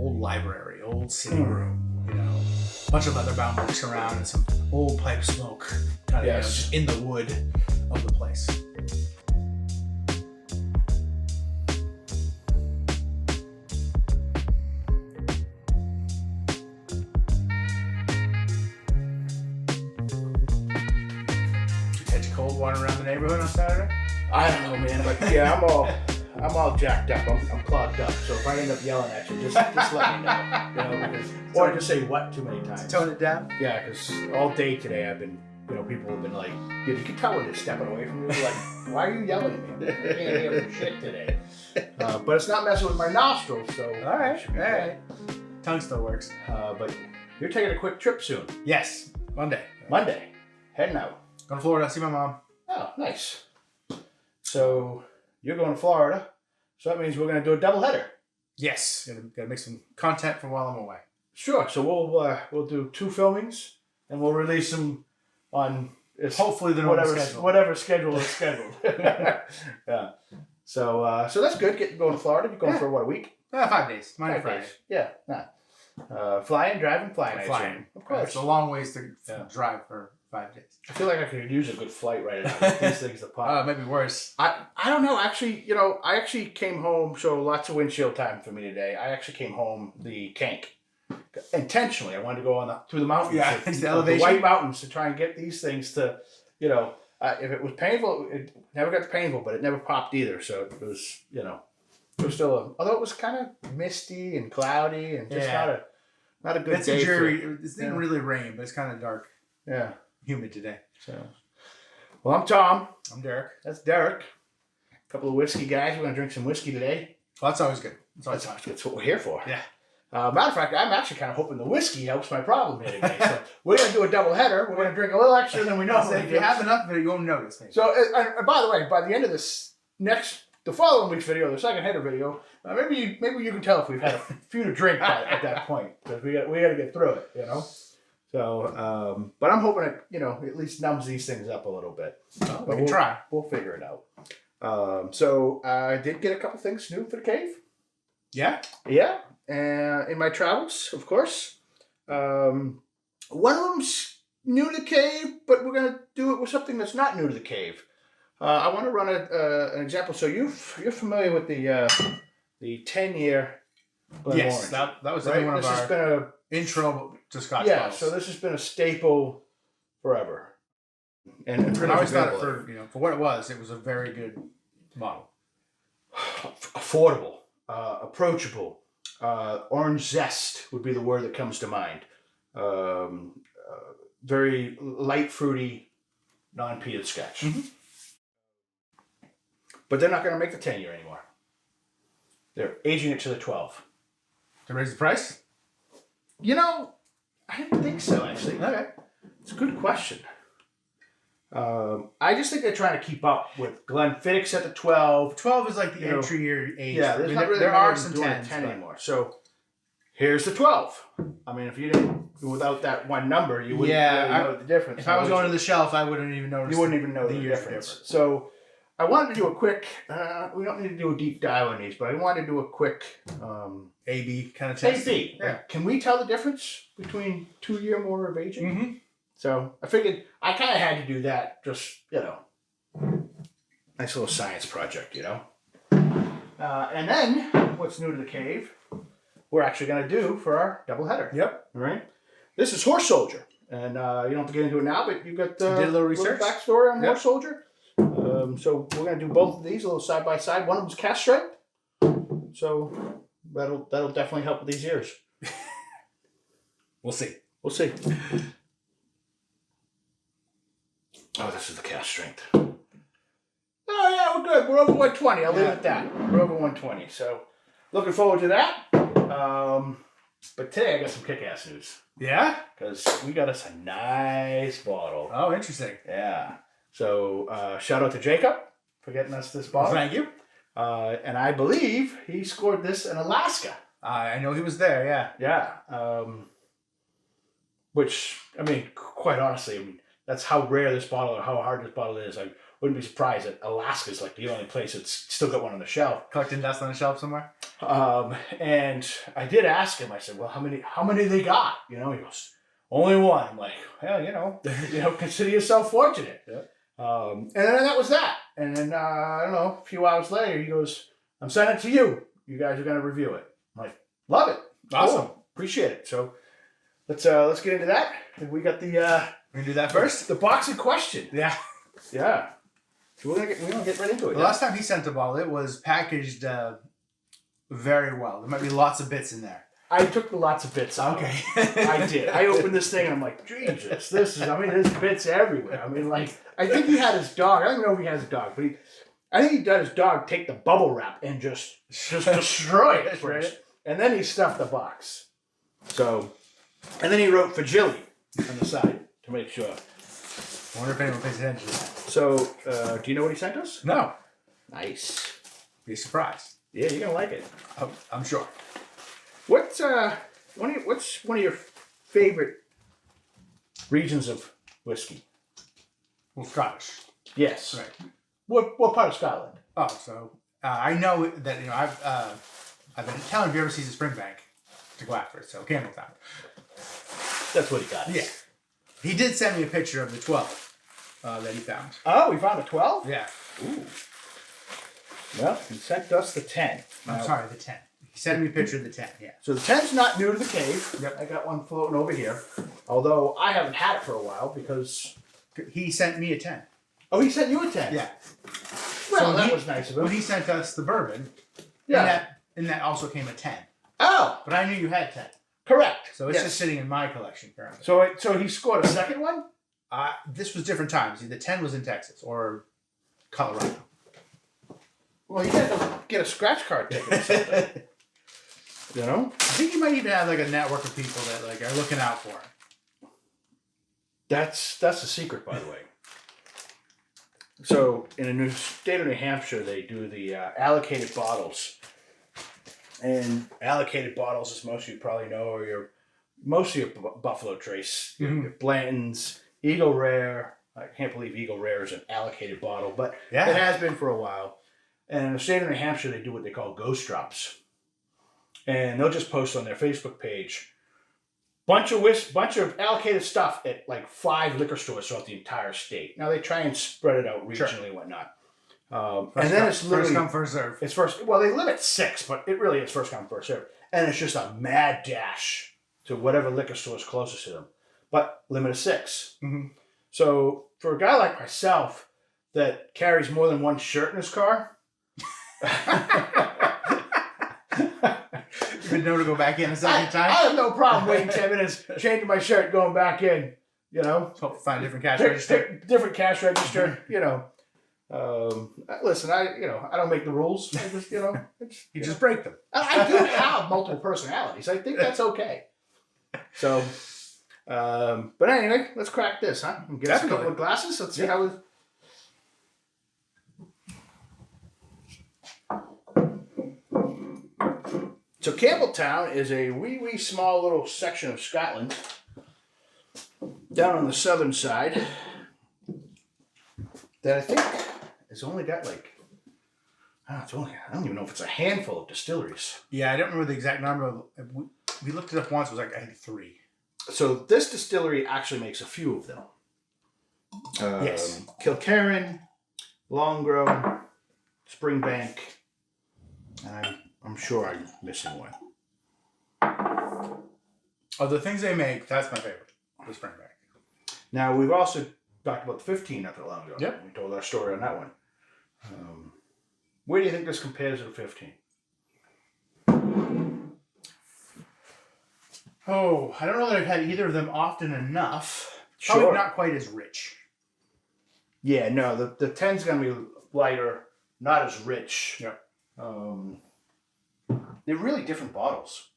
old library, old sitting room, a bunch of leather-bound books around and some old pipe smoke kind of just in the wood of the place. Cold water around the neighborhood on Saturday? I don't know, man, but yeah, I'm all jacked up. I'm clogged up. So if I end up yelling at you, just let me know. Because, or just say what too many times. Tone it down? Yeah, because all day today I've been, people have been like, you can tell when they're stepping away from you. Like, why are you yelling at me? I can't hear for shit today. But it's not messing with my nostrils, so. All right. Tongue still works. But you're taking a quick trip soon. Yes, Monday. Heading out. Going to Florida, see my mom. Oh, nice. So you're going to Florida, so that means we're going to do a doubleheader. Yes, gotta make some content for while I'm away. Sure. So we'll do 2 filmings, and we'll release them on hopefully the normal schedule. Whatever schedule is scheduled. Yeah. So that's good. Going to Florida. You're going for what, a week? 5 days. Monday, Friday. Yeah. Flying. Flying. Of course. It's a long ways to drive for 5 days. I feel like I could use a good flight right now. These things apart. Maybe worse. I don't know. Actually, I actually came home, so lots of windshield time for me today. I actually came home the tank. Intentionally, I wanted to go through the mountains. Yeah, the elevation. The White Mountains to try and get these things to, if it was painful, it never got painful, but it never popped either. So it was, it was still, although it was kind of misty and cloudy and just not a good day. It didn't really rain, but it's kind of dark. Yeah. Humid today. So, well, I'm Tom. I'm Derrick. That's Derrick. A couple of whiskey guys. We're going to drink some whiskey today. Well, that's always good. That's what we're here for. Yeah. Matter of fact, I'm actually kind of hoping the whiskey helps my problem here today. So we're going to do a double header. We're going to drink a little extra than we normally do. If you have enough of it, you won't notice. Maybe. So, and by the way, by the end of the following week's video, the second header video, maybe you can tell if we've had a few to drink at that point, because we got to get through it, So, but I'm hoping it, at least numbs these things up a little bit. We can try. We'll figure it out. So I did get a couple things new for the cave. Yeah? Yeah. In my travels, of course. One of them's new to the cave, but we're going to do it with something that's not new to the cave. I want to run an example. So you're familiar with the 10-year Glenmorangie. Yes, that was right? one of this our has been intro to Scotch bottles. So this has been a staple forever. And I always thought for what it was a very good bottle. Affordable, approachable, orange zest would be the word that comes to mind. Very light, fruity, non-peated Scotch. Mm-hmm. But they're not going to make the 10-year anymore. They're aging it to the 12. To raise the price? I didn't think so, actually. Okay. It's a good question. I just think they're trying to keep up with Glenfiddich's at the 12. 12 is like the entry year age. Yeah, there are some 10 anymore. So here's the 12. I mean, if you didn't, without that one number, you wouldn't really know the difference. If I was going to the shelf, I wouldn't even notice. You wouldn't even know the difference. So I wanted to do a quick, we don't need to do a deep dive on these, but I wanted to do a quick A-B kind of test. A-B. Yeah. Can we tell the difference between 2 year more of aging? Mm-hmm. So I figured I kind of had to do that, just, nice little science project, And then, what's new to the cave, we're actually going to do for our doubleheader. Yep. All right. This is Horse Soldier. And you don't have to get into it now, but you got did a little research. Backstory on Horse Soldier. So we're going to do both of these a little side by side. One of them's cast strength. So that'll definitely help with these years. We'll see. Oh, this is the cast strength. Oh, yeah, we're good. We're over 120. I'll leave it at that. We're over 120. So, looking forward to that. But today I got some kick-ass news. Yeah? Because we got us a nice bottle. Oh, interesting. Yeah. So, shout out to Jacob for getting us this bottle. Thank you. And I believe he scored this in Alaska. I know he was there, yeah. Yeah. Which, quite honestly, that's how rare this bottle or how hard this bottle is. wouldn't be surprised that Alaska's like the only place that's still got one on the shelf. Collecting dust on the shelf somewhere. And I did ask him. I said, "Well, how many they got?" You know, he goes, "Only one." I'm like, "Well, consider yourself fortunate." Yeah. And then that was that. And then I don't know, a few hours later, he goes, "I'm sending it to you. You guys are gonna review it." I'm like, "Love it, Awesome, appreciate it." So let's get into that. We got the we're gonna do that first. the box in question. Yeah. Yeah. So we're gonna get right into it. The last time he sent a bottle, it was packaged very well. There might be lots of bits in there. I took the lots of bits out. Okay. I did. I opened this thing and I'm like, Jesus, there's bits everywhere. I mean, like, I think he had his dog. I don't know if he has a dog, but I think he let his dog take the bubble wrap and just destroy it first. And then he stuffed the box. So, and then he wrote fragility on the side to make sure. I wonder if anyone pays attention to that. So, do you know what he sent us? No. Nice. Be surprised. Yeah, you're gonna like it. I'm sure. What's one of your favorite regions of whiskey? Well, Scottish. Yes. Right. What part of Scotland? Oh, so I know that I've been telling you ever sees a Springbank to go after it. So Campbeltown. That's what he got. Yeah. He did send me a picture of the 12 that he found. Oh, we found a 12? Yeah. Ooh. Well, he sent us the 10. I'm sorry, the 10. He sent me a picture of the 10, yeah. So the 10's not new to the cave. Yep. I got one floating over here. Although I haven't had it for a while because... He sent me a 10. Oh, he sent you a 10? Yeah. Well, that was nice of him. When he sent us the bourbon, Yeah. and that also came a 10. Oh! But I knew you had 10. Correct. So it's just sitting in my collection currently. So he scored a second one? This was different times. The 10 was in Texas or Colorado. Well, you had to get a scratch card ticket or something. You know? I think you might even have like a network of people that like are looking out for him. That's the secret, by the way. So in the state of New Hampshire, they do the allocated bottles. And allocated bottles, as most of you probably know, are most of your Buffalo Trace, your Blanton's, Eagle Rare. I can't believe Eagle Rare is an allocated bottle, but it has been for a while. And in the state of New Hampshire, they do what they call ghost drops. And they'll just post on their Facebook page bunch of allocated stuff at like 5 liquor stores throughout the entire state. Now they try and spread it out regionally and whatnot. And then it's literally first come, first serve. It's they limit 6, but it really is first come, first serve. And it's just a mad dash to whatever liquor store is closest to them. But limit of 6. Mm-hmm. So for a guy like myself that carries more than one shirt in his car, You would know to go back in a second time? I have no problem waiting 10 minutes, changing my shirt, going back in, you know. Hope to find a different cash register. Different cash register, you know. Listen, I don't make the rules. I just, You just break them. I do have multiple personalities. I think that's okay. So, but anyway, let's crack this, huh? Get us a couple of glasses. Let's see how it... So Campbeltown is a wee small little section of Scotland down on the southern side that I think has only got I don't even know if it's a handful of distilleries. Yeah, I don't remember the exact number. We looked it up once. It was like, I think 3. So this distillery actually makes a few of them. Yes. Kilkerran, Longgrow, Springbank, and I'm sure I'm missing one. Of the things they make, that's my favorite. The Springbank. Now, we've also talked about the 15 not that long ago. Yep. We told our story on that one. Where do you think this compares to the 15? Oh, I don't know that I've had either of them often enough. Sure. Probably not quite as rich. Yeah, no, the 10's going to be lighter, not as rich. Yeah. They're really different bottles.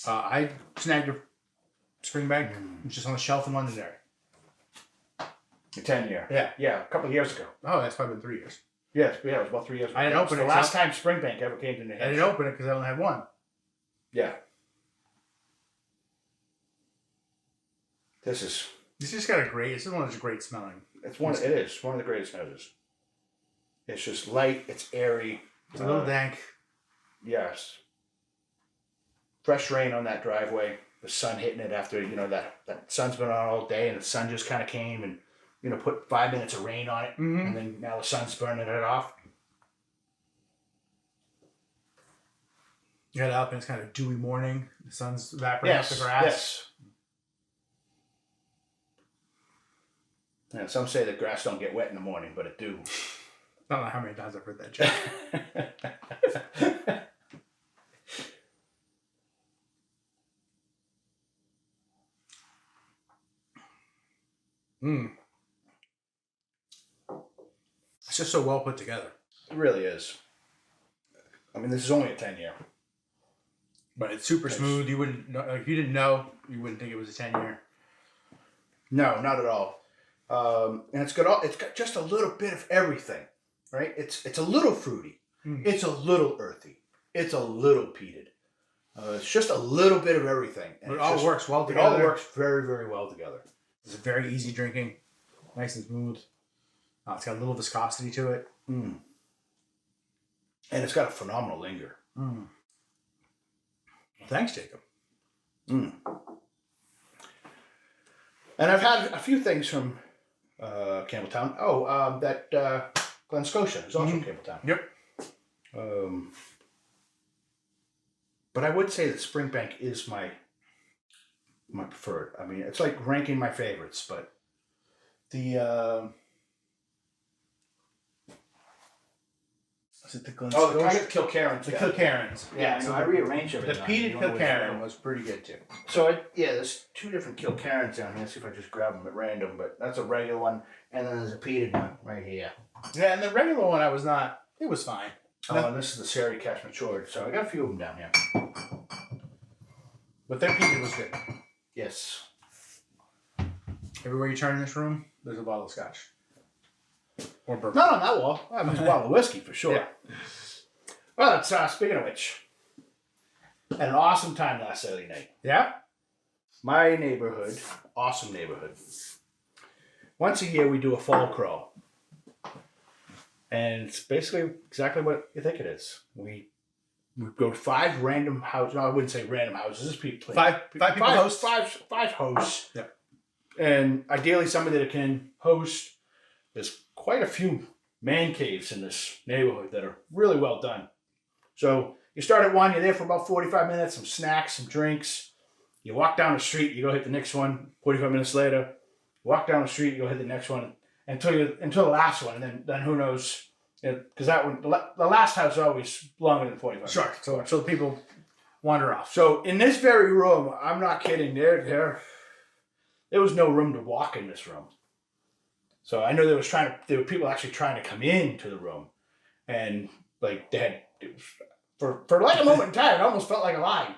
I snagged a Springbank, which is on the shelf in Londonderry. A 10-year. Yeah. Yeah, a couple of years ago. Oh, that's probably been 3 years. Yes, it was about 3 years ago. I didn't open it. The last time Springbank ever came to New Hampshire. I didn't open it because I only had one. Yeah. This is It's just got this is one that's great smelling. It is one of the greatest noses. It's just light. It's airy. It's a little dank. Yes. Fresh rain on that driveway. The sun hitting it after, that sun's been on all day, and the sun just kind of came and, put 5 minutes of rain on it. Mm-hmm. And then now the sun's burning it off. You get up and it's kind of dewy morning. The sun's evaporating off the grass. Yes. Yeah, some say the grass don't get wet in the morning, but it do. I don't know how many times I've heard that joke. It's just so well put together. It really is. I mean, this is only a 10-year. But it's super smooth. You wouldn't know, if you didn't know, you wouldn't think it was a 10-year. No, not at all. And it's got just a little bit of everything, right? It's a little fruity. It's a little earthy. It's a little peated. It's just a little bit of everything. And it all works well together. It all works very, very well together. It's very easy drinking, nice and smooth. It's got a little viscosity to it. And it's got a phenomenal linger. Well, thanks, Jacob. And I've had a few things from Campbeltown. That Glen Scotia is also Campbeltown. Yep. But I would say that Springbank is my preferred. I mean, it's like ranking my favorites, but the is it the Glen Scotia? I get Kilkerrans. The Kilkerrans. Yeah, so I rearranged everything. The peated Kilkerran was pretty good too. So there's two different Kilkerrans down here. Let's see if I just grab them at random. But that's a regular one, and then there's a peated one right here. Yeah, and the regular one it was fine. And this is the Sherry Cash Matured. So I got a few of them down here. But their peated was good. Yes. Everywhere you turn in this room, there's a bottle of scotch. Or bourbon. Not on that wall. There's a bottle of whiskey for sure. Yeah. Well, it's, speaking of which, had an awesome time last Saturday night. Yeah? My neighborhood, awesome neighborhood. Once a year we do a fall crawl. And it's basically exactly what you think it is. We go to 5 random houses. No, I wouldn't say random houses. This is people. Five people host. Five hosts. Yeah. And ideally somebody that can host. There's quite a few man caves in this neighborhood that are really well done. So you start at one, you're there for about 45 minutes, some snacks, some drinks. You walk down the street, you go hit the next one. 45 minutes later, walk down the street, you go hit the next one until the last one, and then who knows? Because that one, the last house is always longer than 45 minutes. Sure. So the people wander off. So in this very room, I'm not kidding. There was no room to walk in this room. So I know there were people actually trying to come into the room, and like for like a moment in time, it almost felt like a line.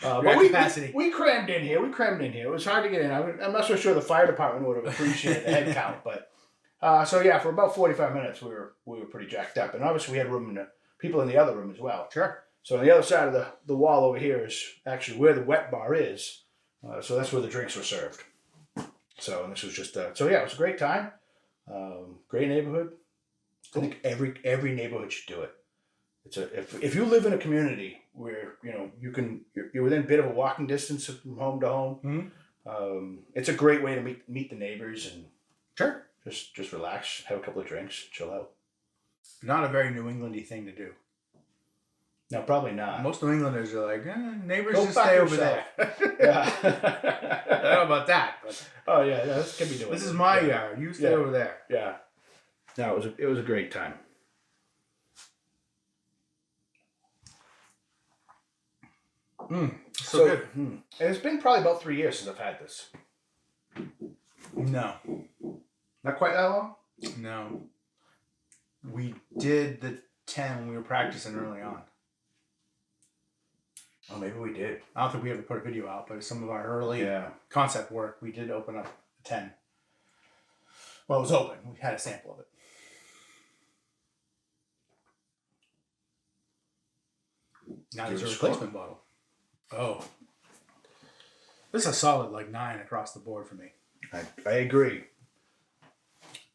But we crammed in here. It was hard to get in. I'm not so sure the fire department would have appreciated the head count, but for about 45 minutes we were pretty jacked up, and obviously we had people in the other room as well. Sure. So on the other side of the wall over here is actually where the wet bar is. So that's where the drinks were served. So and this was just it was a great time. Great neighborhood. I think every neighborhood should do it. If you live in a community where you're within a bit of a walking distance from home to home, it's a great way to meet the neighbors and sure just relax, have a couple of drinks, chill out. Not a very New Englandy thing to do. No, probably not. Most New Englanders are like, neighbors Go just stay over yourself. there. Yeah. I don't know about that, but oh yeah, this can be doing. This is my yard. You stay over there. Yeah. No, it was a great time. So good. And it's been probably about 3 years since I've had this. No. Not quite that long? No. We did the 10 when we were practicing early on. Oh, maybe we did. I don't think we ever put a video out, but some of our early concept work, we did open up a 10. Well, it was open. We had a sample of it. Now there's a replacement bottle. Oh. This is a solid 9 across the board for me. I agree.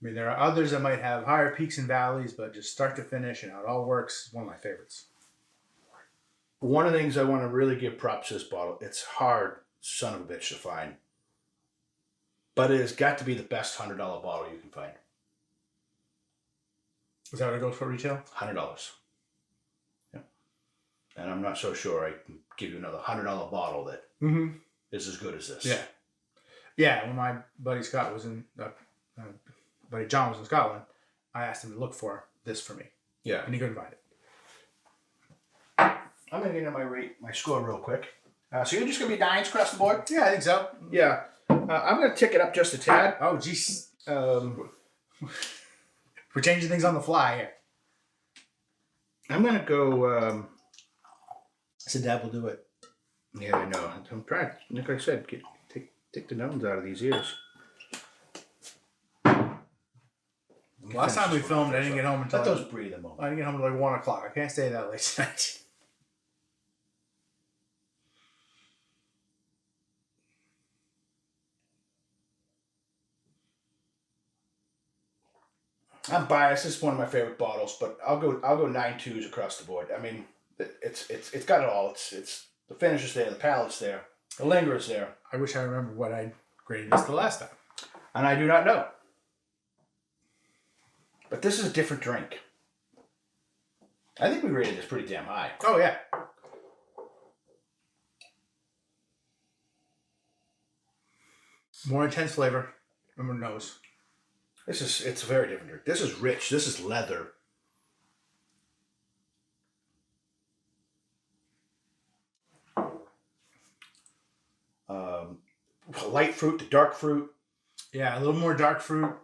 I mean, there are others that might have higher peaks and valleys, but just start to finish and how it all works is one of my favorites. One of the things I want to really give props to this bottle, it's hard, son of a bitch, to find. But it has got to be the best $100 bottle you can find. Is that what it goes for retail? $100. Yeah. And I'm not so sure I can give you another $100 bottle that is as good as this. Yeah. Yeah, when my buddy Scott was in, buddy John was in Scotland, I asked him to look for this for me. Yeah. And he couldn't find it. I'm going to get into my score real quick. So you're just going to be 9s across the board? Yeah, I think so. Yeah. I'm going to tick it up just a tad. Oh, jeez. We're changing things on the fly here. I'm going to go... So Dad will do it. Yeah, I know. I'm trying, like I said, take the gnomes out of these ears. Last time we filmed, I didn't get home until... Let those breathe a moment. I didn't get home until like 1 o'clock. I can't stay that late tonight. I'm biased. This is one of my favorite bottles, but I'll go 9.2s across the board. I mean, it's got it all. It's the finish is there, the palate's there, the linger is there. I wish I remembered what I graded this the last time. And I do not know. But this is a different drink. I think we rated this pretty damn high. Oh, yeah. More intense flavor. Remember nose. It's a very different drink. This is rich. This is leather. Light fruit to dark fruit. Yeah, a little more dark fruit.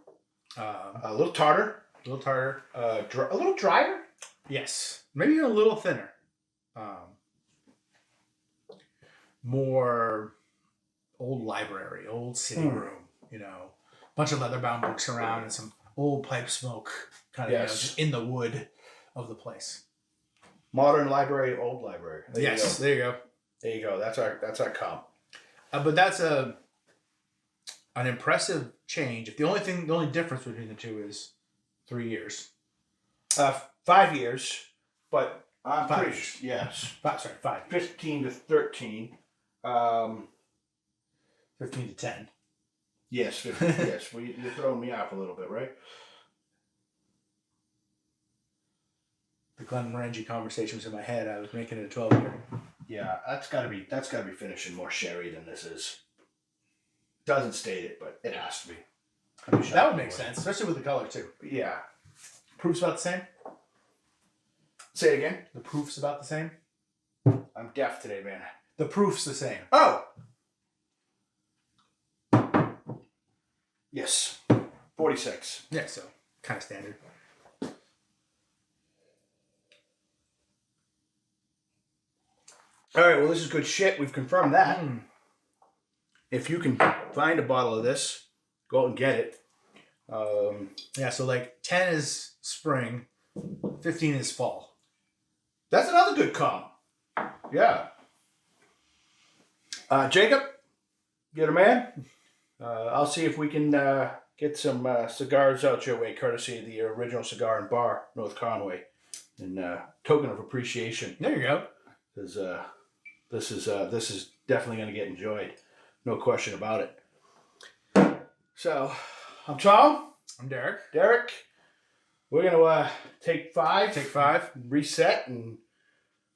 A little tartar. A little tartar. A little drier. Yes. Maybe a little thinner. More old library, old sitting room, you know. Bunch of leather-bound books around and some old pipe smoke kind of just in the wood of the place. Modern library, old library. There you go. There you go. That's our comp. But that's an impressive change. If the only difference between the two is 3 years. 5 years, but I'm 5 pretty years. Yes. 5 years. 15 to 13. 15 to 10. Yes, 15, yes. Well, you're throwing me off a little bit, right? The Glenn Morangi conversation was in my head. I was making it a 12-year. Yeah, that's gotta be finishing more sherry than this is. Doesn't state it, but it has to be. That would make sense, especially with the color too. Yeah. Proof's about the same? Say it again. The proof's about the same? I'm deaf today, man. The proof's the same. Oh! Yes. 46. Yeah, so kind of standard. All right, well, this is good shit. We've confirmed that. If you can find a bottle of this, go out and get it. Yeah, so like 10 is spring, 15 is fall. That's another good comp. Yeah. Jacob, you're the man. I'll see if we can get some cigars out your way, courtesy of the original cigar and bar, North Conway, in token of appreciation. There you go. Because this is definitely going to get enjoyed, no question about it. So, I'm Tom. I'm Derek. Derek. We're going to take 5. Take 5. Reset, and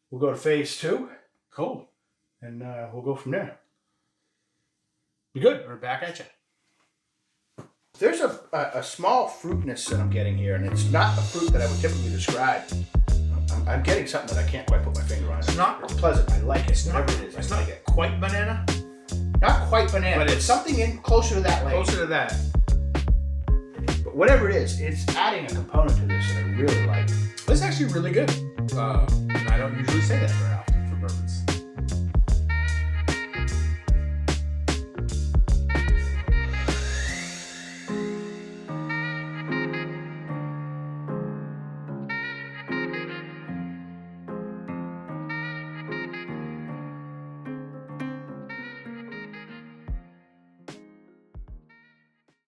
we'll go to phase 2. Cool. And we'll go from there. You good? We're back at you. There's a small fruitness that I'm getting here, and it's not a fruit that I would typically describe. I'm getting something that I can't quite put my finger on. It's not. It's pleasant. I like it. It's not. Whatever it is. It's not quite banana. Not quite banana, but it's something in closer to that lane. Closer to that. But whatever it is, it's adding a component to this that I really like. It's actually really good.